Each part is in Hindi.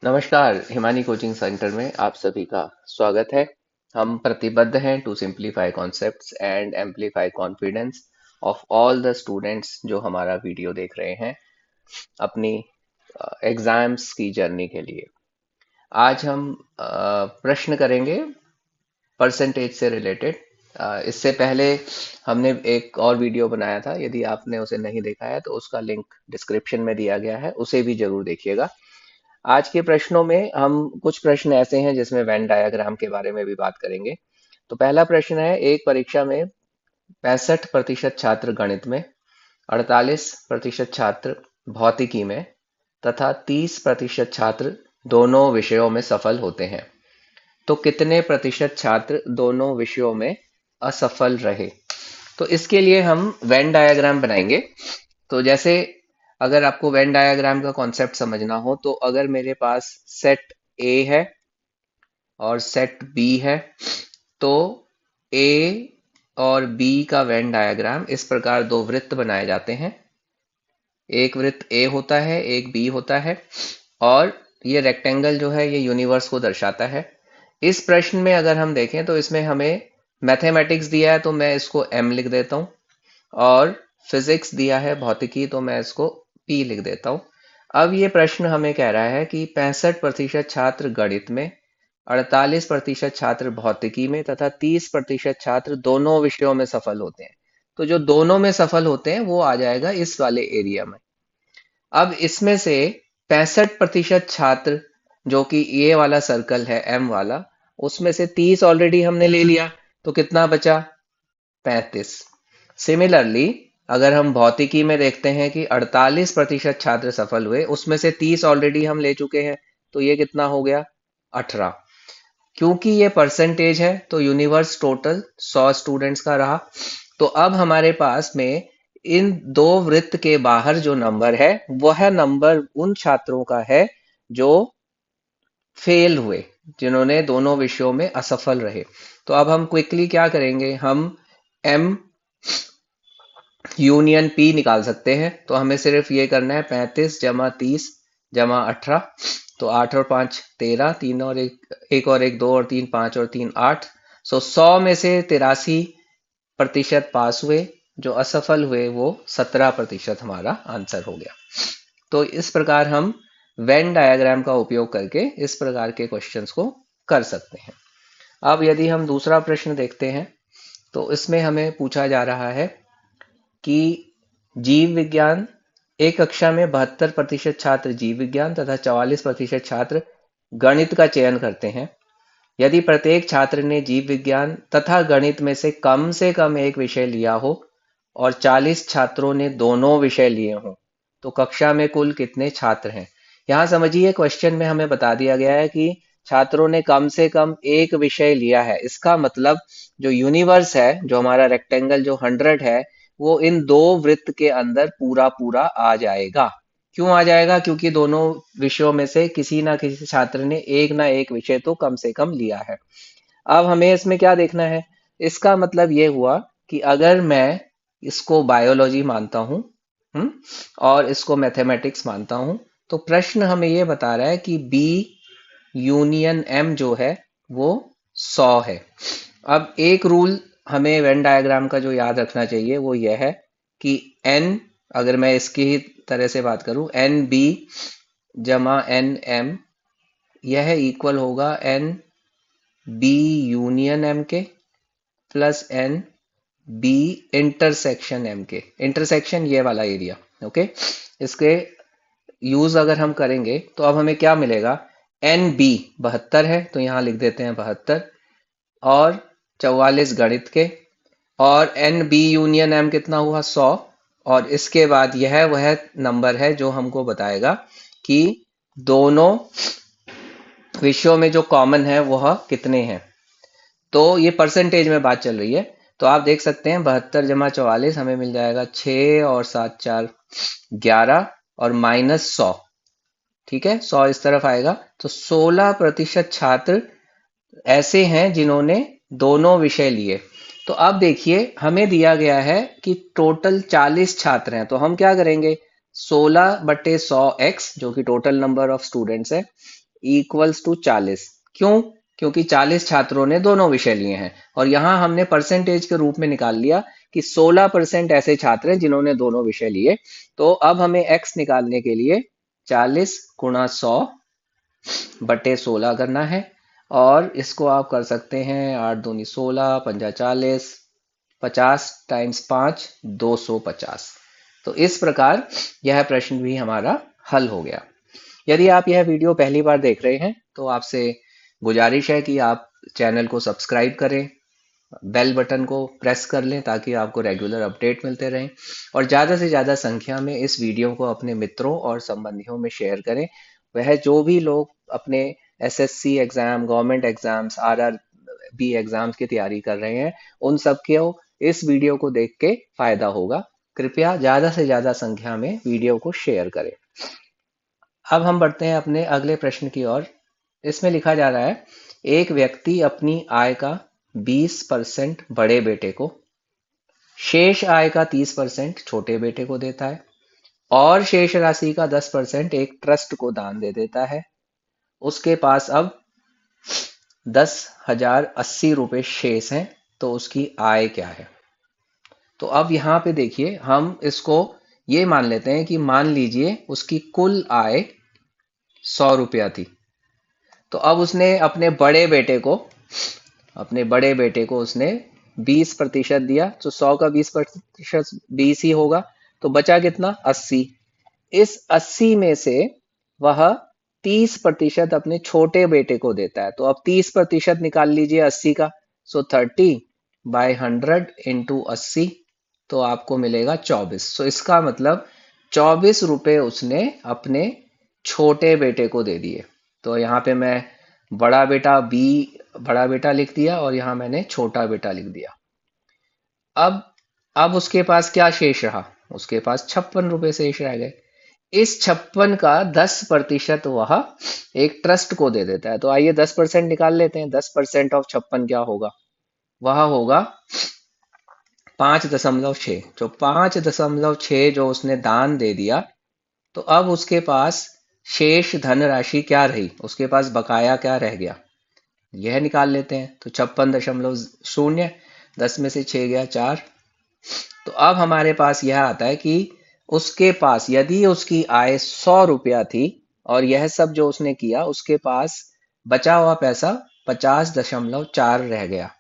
नमस्कार, हिमानी कोचिंग सेंटर में आप सभी का स्वागत है। हम प्रतिबद्ध हैं to simplify concepts and amplify confidence of all the students जो हमारा वीडियो देख रहे हैं अपनी एग्जाम्स की जर्नी के लिए। आज हम प्रश्न करेंगे परसेंटेज से रिलेटेड। इससे पहले हमने एक और वीडियो बनाया था, यदि आपने उसे नहीं देखा है तो उसका लिंक डिस्क्रिप्शन में दिया गया है, उसे भी जरूर देखिएगा। आज के प्रश्नों में हम कुछ प्रश्न ऐसे हैं जिसमें वेन डायग्राम के बारे में भी बात करेंगे। तो पहला प्रश्न है, एक परीक्षा में 65% छात्र गणित में, 48% छात्र भौतिकी में तथा 30% छात्र दोनों विषयों में सफल होते हैं, तो कितने प्रतिशत छात्र दोनों विषयों में असफल रहे। तो इसके लिए हम वेन डायग्राम बनाएंगे। तो जैसे अगर आपको वेन डायग्राम का कॉन्सेप्ट समझना हो, तो अगर मेरे पास सेट ए है और सेट बी है, तो ए और बी का वेन डायग्राम इस प्रकार दो वृत्त बनाए जाते हैं। एक वृत्त ए होता है, एक बी होता है, और ये रेक्टेंगल जो है ये यूनिवर्स को दर्शाता है। इस प्रश्न में अगर हम देखें तो इसमें हमें मैथमेटिक्स दिया है तो मैं इसको एम लिख देता हूँ, और फिजिक्स दिया है भौतिकी तो मैं इसको पी लिख देता हूँ। अब ये प्रश्न हमें कह रहा है कि 65% छात्र गणित में, 48% छात्र भौतिकी में तथा 30% छात्र दोनों विषयों में सफल होते हैं। तो जो दोनों में सफल होते हैं वो आ जाएगा इस वाले एरिया में। अब इसमें से 65% छात्र, जो कि ये वाला सर्कल है एम वाला, उसमें से 30 ऑलरेडी हमने ले लिया, तो कितना बचा? 35। सिमिलरली अगर हम भौतिकी में देखते हैं कि 48% छात्र सफल हुए, उसमें से 30 ऑलरेडी हम ले चुके हैं, तो ये कितना हो गया? 18। क्योंकि ये परसेंटेज है तो यूनिवर्स टोटल 100 स्टूडेंट्स का रहा। तो अब हमारे पास में इन दो वृत्त के बाहर जो नंबर है वह नंबर उन छात्रों का है जो फेल हुए, जिन्होंने दोनों विषयों में असफल रहे। तो अब हम क्विकली क्या करेंगे, हम एम यूनियन पी निकाल सकते हैं। तो हमें सिर्फ ये करना है, 35 जमा 30 जमा 18, तो 8 और 5 13, 3 और एक और एक 2 और 3 5 और 3 8। सो 100 में से 83% पास हुए, जो असफल हुए वो 17% हमारा आंसर हो गया। तो इस प्रकार हम वेन डायग्राम का उपयोग करके इस प्रकार के क्वेश्चंस को कर सकते हैं। अब यदि हम दूसरा प्रश्न देखते हैं, तो इसमें हमें पूछा जा रहा है कि जीव विज्ञान, एक कक्षा में 72% छात्र जीव विज्ञान तथा 44% छात्र गणित का चयन करते हैं। यदि प्रत्येक छात्र ने जीव विज्ञान तथा गणित में से कम एक विषय लिया हो और 40 छात्रों ने दोनों विषय लिए हों, तो कक्षा में कुल कितने छात्र हैं। यहाँ समझिए, क्वेश्चन में हमें बता दिया गया है कि छात्रों ने कम से कम एक विषय लिया है। इसका मतलब जो यूनिवर्स है, जो हमारा रेक्टेंगल जो 100 है, वो इन दो वृत्त के अंदर पूरा पूरा आ जाएगा। क्यों आ जाएगा? क्योंकि दोनों विषयों में से किसी ना किसी छात्र ने एक ना एक विषय तो कम से कम लिया है। अब हमें इसमें क्या देखना है, इसका मतलब ये हुआ कि अगर मैं इसको बायोलॉजी मानता हूं, और इसको मैथमेटिक्स मानता हूं, तो प्रश्न हमें ये बता रहा है कि बी यूनियन एम जो है वो 100 है। अब एक रूल हमें वेन डायग्राम का जो याद रखना चाहिए वो यह है कि एन, अगर मैं इसकी ही तरह से बात करूं, एन बी जमा एन एम, यह इक्वल होगा एन बी यूनियन एम के plus N B intersection M के। इंटरसेक्शन ये वाला एरिया, ओके। इसके यूज अगर हम करेंगे तो अब हमें क्या मिलेगा, एन बी 72 है तो यहां लिख देते हैं 72, और 44 गणित के, और एन बी यूनियन एम कितना हुआ, 100। और इसके बाद यह वह नंबर है जो हमको बताएगा कि दोनों विषयों में जो कॉमन है वह कितने हैं। तो ये परसेंटेज में बात चल रही है। तो आप देख सकते हैं 72 जमा 44 हमें मिल जाएगा 6 और 7 4 11 और -100। ठीक है, 100 इस तरफ आएगा। तो 16% छात्र ऐसे हैं जिन्होंने दोनों विषय लिए। तो अब देखिए, हमें दिया गया है कि टोटल 40 छात्र हैं, तो हम क्या करेंगे, 16 बटे 100 एक्स, जो कि टोटल नंबर ऑफ स्टूडेंट्स है, इक्वल्स टू 40। क्यों? क्योंकि 40 छात्रों ने दोनों विषय लिए हैं और यहां हमने परसेंटेज के रूप में निकाल लिया कि 16% ऐसे छात्र हैं जिन्होंने दोनों विषय लिए। तो अब हमें x निकालने के लिए 40 गुणा 100 बटे 16 करना है और इसको आप कर सकते हैं 8 दूनी 16 पंजा 40, 50 टाइम्स 5 250। तो इस प्रकार यह प्रश्न भी हमारा हल हो गया। यदि आप यह वीडियो पहली बार देख रहे हैं तो आपसे गुजारिश है कि आप चैनल को सब्सक्राइब करें, बेल बटन को प्रेस कर लें ताकि आपको रेगुलर अपडेट मिलते रहें और ज़्यादा से ज़्यादा संख्या में इस वीडियो को अपने मित्रों और संबंधियों में शेयर करें। वह जो भी लोग अपने SSC exam, government exams, RRB exams की तैयारी कर रहे हैं, उन सबके इस वीडियो को देख के फायदा होगा। कृपया ज़्यादा से ज़्यादा संख्या में वीडियो को शेयर करें। अब हम बढ़ते हैं अपने अगले प्रश्न की ओर। इसमें लिखा जा रहा है, एक व्यक्ति अपनी आय का 20% बड़े बेटे को, शेष आय का 30% छोटे बेटे को देता है और शेष राशि का 10% एक ट्रस्ट को दान दे देता है। उसके पास अब 10,080 रुपये शेष हैं, तो उसकी आय क्या है? तो अब यहाँ पे देखिए, हम इसको ये मान लेते हैं कि मान लीजिए उसकी कुल आय 100 रुपया थी। तो अब उसने अपने बड़े बेटे को उसने 20% दिया, तो 100 का 20% 20 ही होगा। तो बचा कितना? 80। इस 80 में से वह 30% अपने छोटे बेटे को देता है। तो अब 30% निकाल लीजिए 80 का। सो 30/100 इंटू 80, तो आपको मिलेगा 24। सो इसका मतलब 24 रुपए उसने अपने छोटे बेटे को दे दिए। तो यहाँ पे मैं बड़ा बेटा लिख दिया और यहाँ मैंने छोटा बेटा लिख दिया। अब उसके पास क्या शेष रहा? उसके पास 56 रुपए शेष रह गए। इस 56 का 10% वह एक ट्रस्ट को दे देता है। तो आइए 10% निकाल लेते हैं। 10% ऑफ 56 क्या होगा? वह होगा 5.6। जो 5.6 जो उसने दान दे दिया, तो अब उसके पास शेष धनराशि क्या रही? उसके पास बकाया क्या रह गया? यह निकाल लेते हैं। तो 56.0, 10 में से 6 गया 4। तो अब हमारे पास यह आता है कि उसके पास यदि उसकी आय 100 रुपया थी और यह सब जो उसने किया, उसके पास बचा हुआ पैसा 50.4 रह गया।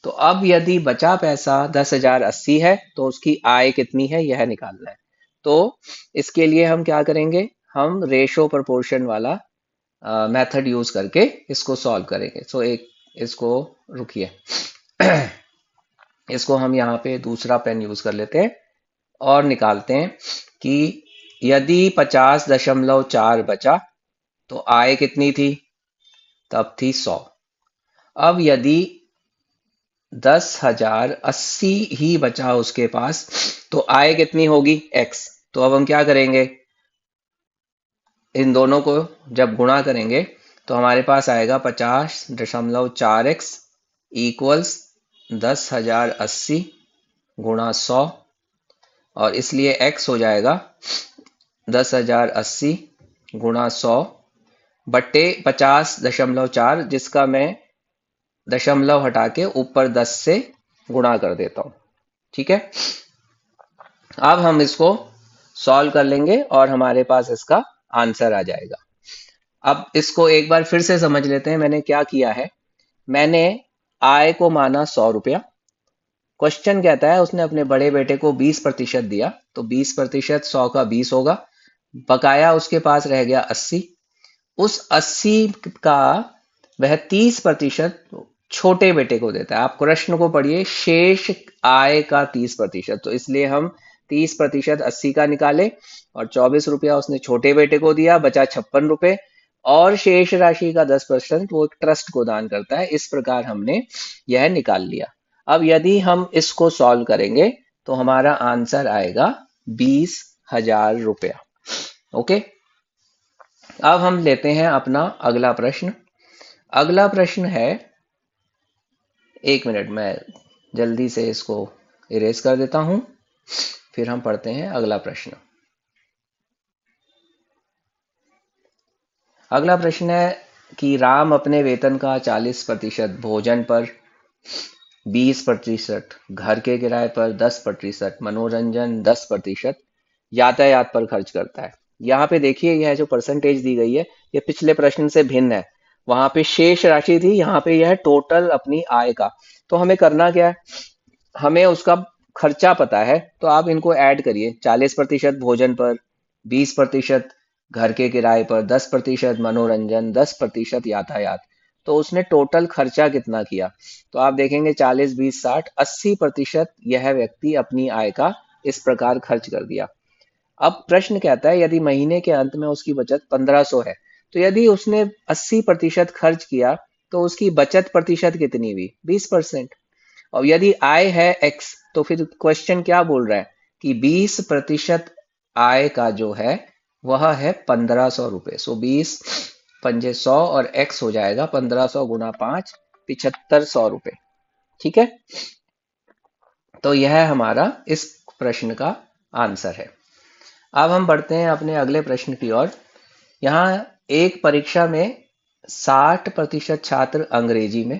तो अब यदि बचा पैसा 10,080 है तो उसकी आय कितनी है, यह निकालना है। तो इसके लिए हम क्या करेंगे? हम रेशो प्रोपोर्शन वाला मेथड यूज करके इसको सॉल्व करेंगे। सो एक इसको रुकिए इसको हम यहाँ पे दूसरा पेन यूज कर लेते हैं और निकालते हैं कि यदि 50.4 बचा तो आय कितनी थी? तब थी 100। अब यदि 10,080 ही बचा उसके पास तो आय कितनी होगी? x। तो अब हम क्या करेंगे? इन दोनों को जब गुणा करेंगे तो हमारे पास आएगा 50.4x इक्वल्स 10,080 गुणा 100 और इसलिए x हो जाएगा 10,080 गुणा 100 बट्टे 50.4, जिसका मैं दशमलव हटा के ऊपर 10 से गुणा कर देता हूं। ठीक है, अब हम इसको सॉल्व कर लेंगे और हमारे पास इसका आंसर आ जाएगा। अब इसको एक बार फिर से समझ लेते हैं मैंने क्या किया है। मैंने आय को माना 100 रुपया। क्वेश्चन कहता है उसने अपने बड़े बेटे को 20% दिया, तो 20% 100 का 20 होगा। बकाया उसके पास रह गया 80। उस 80 का वह 30% छोटे बेटे को देता है। आप प्रश्न को पढ़िए, शेष आय का 30%। तो इसलिए हम 30% 80 का निकाले और 24 रुपया उसने छोटे बेटे को दिया, बचा 56 रुपए और शेष राशि का 10% वो एक ट्रस्ट को दान करता है। इस प्रकार हमने यह निकाल लिया। अब यदि हम इसको सॉल्व करेंगे तो हमारा आंसर आएगा 20,000 रुपया। ओके, अब हम लेते हैं अपना अगला प्रश्न। अगला प्रश्न है, एक मिनट मैं जल्दी से इसको इरेज कर देता हूं, फिर हम पढ़ते हैं अगला प्रश्न। अगला प्रश्न है कि राम अपने वेतन का 40% भोजन पर, 20% घर के किराए पर, 10% मनोरंजन, 10% यातायात पर खर्च करता है। यहाँ पे देखिए यह जो परसेंटेज दी गई है ये पिछले प्रश्न से भिन्न है। वहां पे शेष राशि थी, यहाँ पे यह टोटल अपनी आय का। तो हमें करना क्या है, हमें उसका खर्चा पता है तो आप इनको ऐड करिए। 40% भोजन पर, 20% घर के किराए पर, 10% मनोरंजन, 10% यातायात। तो उसने टोटल खर्चा कितना किया, तो आप देखेंगे 40, 20, 60, 80% यह व्यक्ति अपनी आय का इस प्रकार खर्च कर दिया। अब प्रश्न कहता है यदि महीने के अंत में उसकी बचत 1500 है, तो यदि उसने 80% खर्च किया तो उसकी बचत प्रतिशत कितनी हुई, 20%। और यदि आय है x, तो फिर क्वेश्चन क्या बोल रहा है कि 20% आय का जो है वह है 1500 रुपए। सो 20 पंजे 100 और x हो जाएगा 1500 गुना 5, 7500 रुपए। ठीक है, तो यह हमारा इस प्रश्न का आंसर है। अब हम बढ़ते हैं अपने अगले प्रश्न की ओर। यहाँ एक परीक्षा में 60% छात्र अंग्रेजी में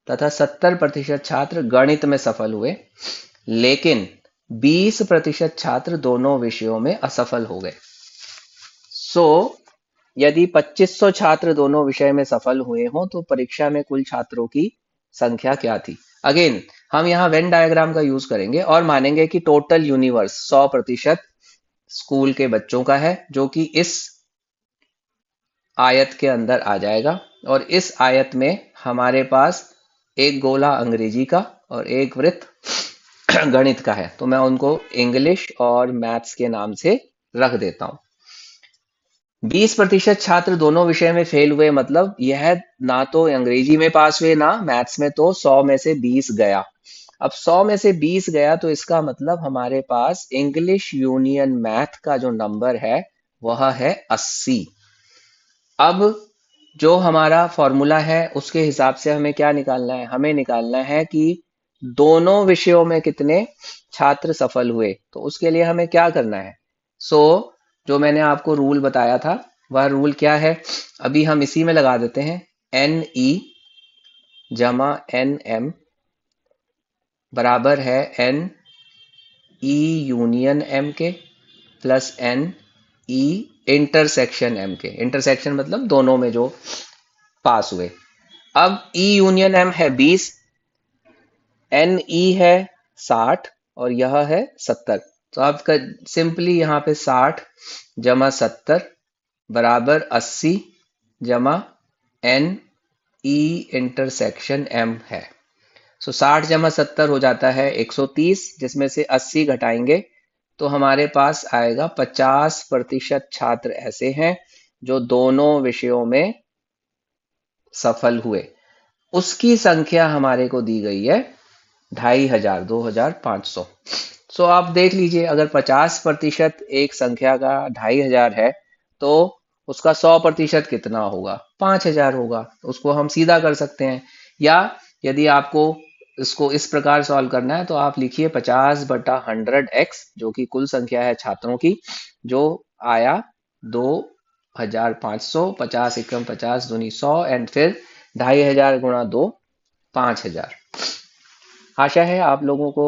तथा 70% छात्र गणित में सफल हुए, लेकिन 20% छात्र दोनों विषयों में असफल हो गए। सो यदि 2500 छात्र दोनों विषय में सफल हुए हों तो परीक्षा में कुल छात्रों की संख्या क्या थी। अगेन हम यहाँ वेन डायग्राम का यूज करेंगे और मानेंगे कि टोटल यूनिवर्स 100% स्कूल के बच्चों का है, जो कि इस आयत के अंदर आ जाएगा। और इस आयत में हमारे पास एक गोला अंग्रेजी का और एक वृत्त गणित का है, तो मैं उनको इंग्लिश और मैथ्स के नाम से रख देता हूं। 20% छात्र दोनों विषय में फेल हुए, मतलब यह ना तो अंग्रेजी में पास हुए ना मैथ्स में, तो 100 में से 20 गया। अब 100 में से 20 गया तो इसका मतलब हमारे पास इंग्लिश यूनियन मैथ का जो नंबर है वह है 80। अब जो हमारा फॉर्मूला है उसके हिसाब से हमें क्या निकालना है, हमें निकालना है कि दोनों विषयों में कितने छात्र सफल हुए। तो उसके लिए हमें क्या करना है, जो मैंने आपको रूल बताया था वह रूल क्या है, अभी हम इसी में लगा देते हैं। एन ई जमा एन एम बराबर है एन ई यूनियन एम के plus N E intersection M के। इंटरसेक्शन मतलब दोनों में जो पास हुए। अब ई यूनियन एम है 20, एन ई है 60 और यह है 70। तो आप सिंपली यहाँ पे 60 जमा 70 बराबर 80 जमा एन ई इंटरसेक्शन एम है। सो 60 जमा 70 हो जाता है 130, जिसमें से 80 घटाएंगे तो हमारे पास आएगा 50% छात्र ऐसे हैं जो दोनों विषयों में सफल हुए। उसकी संख्या हमारे को दी गई है 2500, 2500। सो आप देख लीजिए, अगर 50% एक संख्या का 2500 है तो उसका 100% कितना होगा, 5000 होगा। उसको हम सीधा कर सकते हैं। या यदि आपको इसको इस प्रकार सॉल्व करना है तो आप लिखिए 50/100x, जो कि कुल संख्या है छात्रों की, जो आया 2500। 50 एकम 50 दूनी 100 एंड फिर 2500 गुणा 2, 5000। आशा है आप लोगों को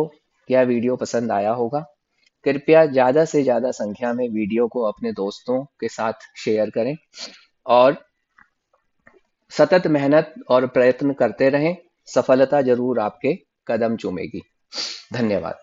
यह वीडियो पसंद आया होगा। कृपया ज़्यादा से ज़्यादा संख्या में वीडियो को अपने दोस्तों के साथ शेयर करें और सतत मेहनत और प्रयत्न करते रहें। सफलता जरूर आपके कदम चूमेगी। धन्यवाद।